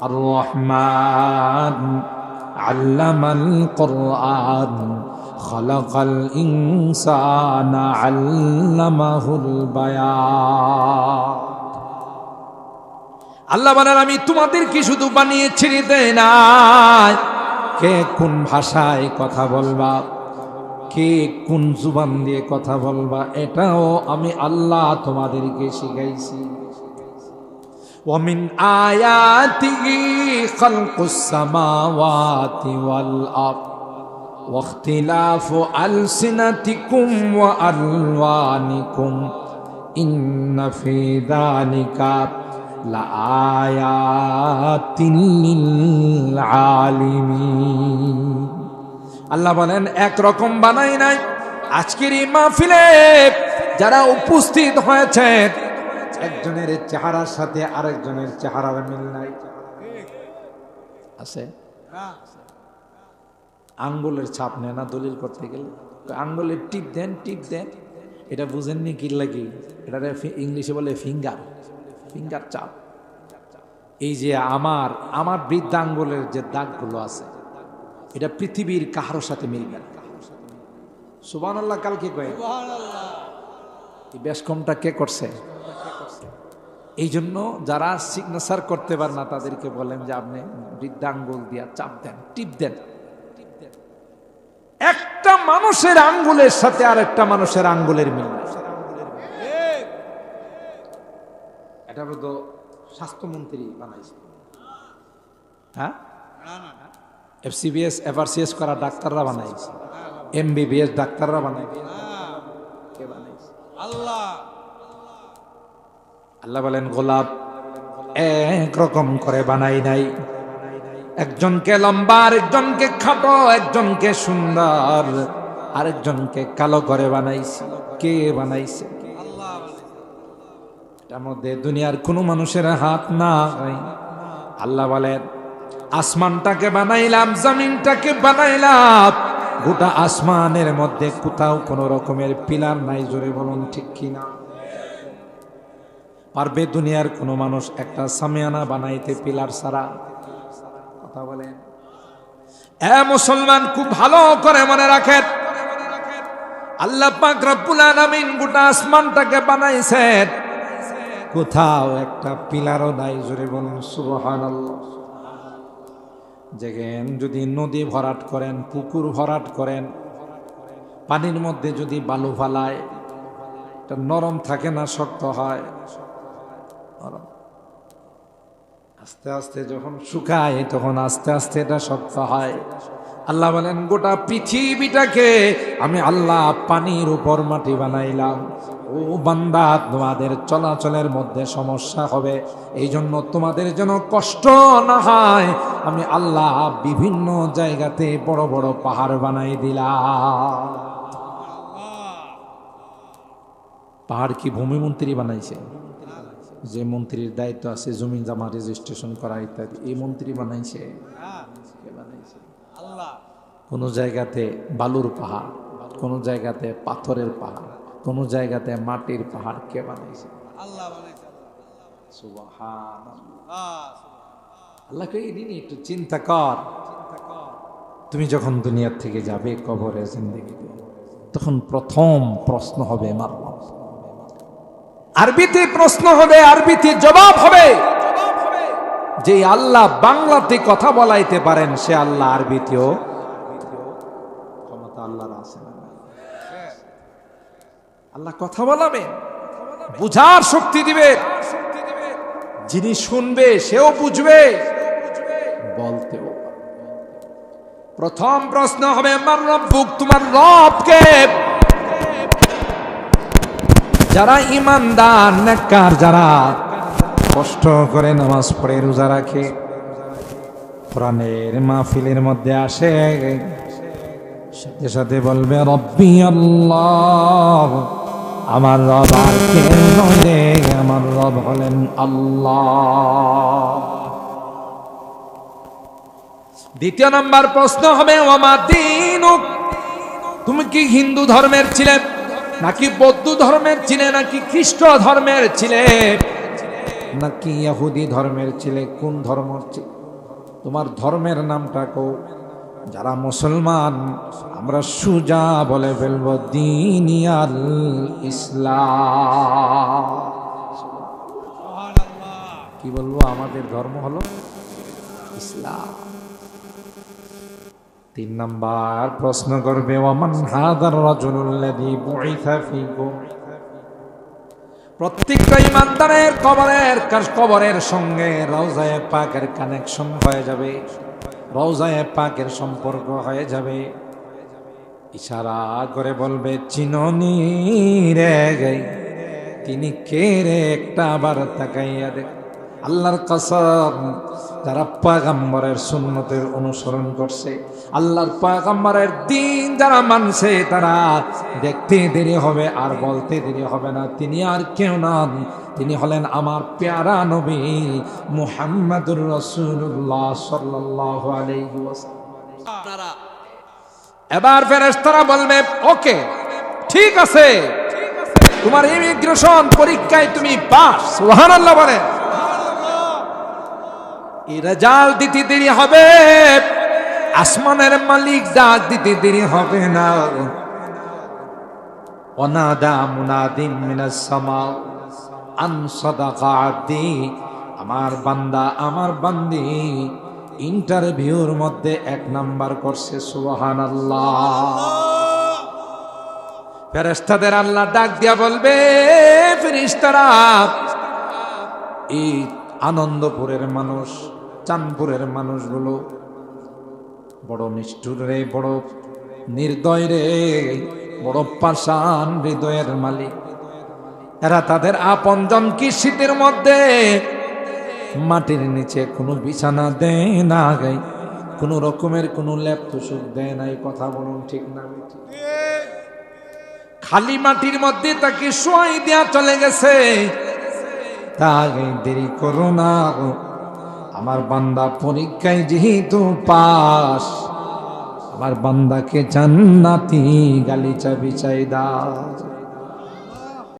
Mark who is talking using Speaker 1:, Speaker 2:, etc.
Speaker 1: আর রহমান আল্লামাল কুরআন খালাকাল ইনসানা আল্লামাহুল বায়ান। আল্লাহ বলেন আমি তোমাদেরকে শুধু বানিয়ে ছেড়ে দেই নাই, কে কোন ভাষায় কথা বলবা, কে কোন জুবান দিয়ে কথা বলবা, এটাও আমি আল্লাহ তোমাদেরকে শিখাইছি। ومن آياته خلق السماوات والأرض واختلاف ألسنتكم وألوانكم إن في ذلك لآيات للعالمين। আল্লাহ বলেন একরকম বানাই নাই। আজকের এই মাহফিলে যারা উপস্থিত হয়েছে একজনের চেহারার সাথে আরেকজনের চেহারার মিল নাই, আছে? আঙ্গুলের ছাপ নেয় না দলিল করতে গেলে, আঙ্গুলের টিপ দেন, টিপ দেন। এটা বুঝেননি কি লাগে? এটা ইংলিশে বলে ফিঙ্গার, ফিঙ্গার চাপ। এই যে আমার বৃদ্ধ আঙ্গুলের যে দাগগুলো আছে, এটা পৃথিবীর কাহারোর সাথে মিলবে না। সুবহানাল্লাহ। কালকে কয়ে এই বেশ কমটা কে করছে? এই জন্য যারা সিগনেচার করতে পারে না তাদেরকে বলেন যে আপনি বৃদ্ধাঙ্গুল দিয়া চাপ দেন, টিপ দেন। একটা মানুষের আঙ্গুলের সাথে আর একটা মানুষের আঙ্গুলের মিল। এটা তো স্বাস্থ্যমন্ত্রী বানাইছে, হ্যাঁ? এফসিবিএস এফআরসিএস করা ডাক্তাররা বানাইছে, এমবিবিএস ডাক্তাররা বানাইছে। কে বানাইছে? আল্লাহ। আল্লাহ বলেন গোলাপ একরকম করে বানাই নাই। একজনকে লম্বা, আরেকজনকে খাটো, একজনকে সুন্দর, আরেকজনকে কালো করে বানাইছি। কে বানাইছে? আল্লাহ। এটার মধ্যে দুনিয়ার কোনো মানুষের হাত নাই। আল্লাহ বলেন আসমানটাকে বানাইলাম, জমিনটাকে বানাইলাম, গোটা আসমানের মধ্যে কোথাও কোনো রকমের পিলার নাই। জোরে বলুন ঠিক কিনা? পারবে দুনিয়ার কোনো মানুষ একটা সামিয়ানা বানাইতে পিলার ছাড়া? কথা বলেন। এ মুসলমান খুব ভালো করে মনে রাখেন, আল্লাহ পাক রব্বুল আলামিন গোটা আসমানটাকে বানাইছেন, কোথাও একটা পিলারও নাই। জোরে বলুন সুবহানাল্লাহ। দেখেন যদি নদী ভরাট করেন, পুকুর ভরাট করেন, পানির মধ্যে যদি বালু ফালায়, এটা নরম থাকে না শক্ত হয়? আস্তে আস্তে যখন শুকায় তখন আস্তে আস্তে এটা শক্ত হয়। আল্লাহ বলেন গোটা পৃথিবীটাকে আমি আল্লাহ পানির উপর মাটি বানাইলাম। ও বান্দা, তোমাদের চলাচলের মধ্যে সমস্যা হবে, এই জন্য তোমাদের যেন কষ্ট না হয় আমি আল্লাহ বিভিন্ন জায়গাতে বড় বড় পাহাড় বানাই দিলাম। পাহাড় কি ভূমিমন্ত্রী বানাইছে? যে মন্ত্রীর দায়িত্ব আছে জমি জমা রেজিস্ট্রেশন করা ইত্যাদি, এই মন্ত্রী বানাইছে? কে বানাইছে? আল্লাহ। কোন জায়গাতে বালুর পাহাড়, কোন জায়গাতে পাথরের পাহাড়, কোন জায়গাতে মাটির পাহাড়, কে বানাইছে? আল্লাহ বানাইছে। সুবহানাল্লাহ। আল্লাহকে এই দিন একটু চিন্তা কর। তুমি যখন দুনিয়ার থেকে যাবে কবরে জিন্দেগিতে, তখন প্রথম প্রশ্ন হবে মার রব। আরবিতে প্রশ্ন হবে, আরবিতে জবাব হবে। যে আল্লাহ বাংলাতে কথা বলাইতে পারেন সে আল্লাহ আরবিতেও ক্ষমতা আল্লাহর আছে না? আল্লাহ কথা বলাবে, বুঝার শক্তি দিবে, যিনি শুনবে সেও বুঝবে, বলতেও। প্রথম প্রশ্ন হবে মার রব্বুক, তোমার রব কে? যারা ঈমানদার নেককার, যারা কষ্ট করে নামাজ পড়ে রোজা রাখে, কোরআনের মাহফিলের মধ্যে আসে, সাথে সাথে বলবে রব্বি আল্লাহ, আমার রব আর কেউ নয়, আমার রব হলেন আল্লাহ। দ্বিতীয় নম্বর প্রশ্ন হবে ওমা দীনুক, তুমি কি হিন্দু ধর্মের ছিলে, নাকি বৌদ্ধ ধর্মের ছিলে, নাকি খ্রিস্ট ধর্মের ছিলে? নাকি ইহুদি ধর্মের ছেলে? কোন ধর্ম? তোমার ধর্মের নামটা কো। যারা মুসলমান আমরা সুজা বলে ফেলবো দীনিয়াল ইসলাম। কি বলবো? আমাদের ধর্ম হলো ইসলাম। 3 নাম্বার প্রশ্ন করবে, ওয়ামান হাদার রাজুলুল্লাযী বুইসা ফীকুম। প্রত্যেকটা ইমানদারের কবরের সঙ্গে রওজায়ে পাকের কানেকশন হয়ে যাবে, রওজায়ে পাকের সম্পর্ক হয়ে যাবে। ইশারা করে বলবে, চিননি রে গে, তিনি কে রে? একটা আবার তাকাইয়া দেখ। আল্লাহর কসম, যারা পয়গম্বরের সুন্নতের অনুসরণ করছে, আল্লাহর পয়গম্বরের দিন যারা মানছে, তারা দেখতে দেরি হবে আর বলতে দেরি হবে না, তিনি আর কেউ নন, তিনি হলেন আমার প্যারা নবী মুহাম্মাদুর রাসূলুল্লাহ সাল্লাল্লাহু আলাইহি ওয়াসাল্লাম। এবার ফেরেশতারা বলবে, ওকে ঠিক আছে, তোমার ইমিগ্রেশন পরীক্ষায় তুমি পাস। সুবহানাল্লাহ বলে। রেজাল্ট দিতে দেরি হবে, আসমানের মালিক ডাক দিতে দেরি হবে না। ওয়ানাদা মুনাদিম মিনাস সামা আন সাদাকা আবদি, আমার বান্দা আমার বান্দি ইন্টারভিউর মধ্যে 1 নাম্বার করছে। সুবহানাল্লাহ। ফেরেশতাদের আল্লাহ ডাক দিয়া বলবে, ফেরেশতারা, এই আনন্দপুরের মানুষ, চাঁদপুরের মানুষগুলো বড় নিষ্ঠুর রে, বড় নির্দয় রে, বড় পাষাণ হৃদয়ের মালিক। এরা তাদের আপনজন কি শীতের মধ্যে মাটির নিচে কোনো বিছানা দেয় না, গাই কোনো রকমের কোনো লেপ তুষক দেয় নাই। কথা বলুন ঠিক না? খালি মাটির মধ্যে তাকে শোয়াই দেয়া চলে গেছে। তাকে দেরি করো না, আমার বান্দা পরীক্ষায় যেহেতু পাস, আমার বান্দাকে জান্নাতি গালিচা বিছাই দাও।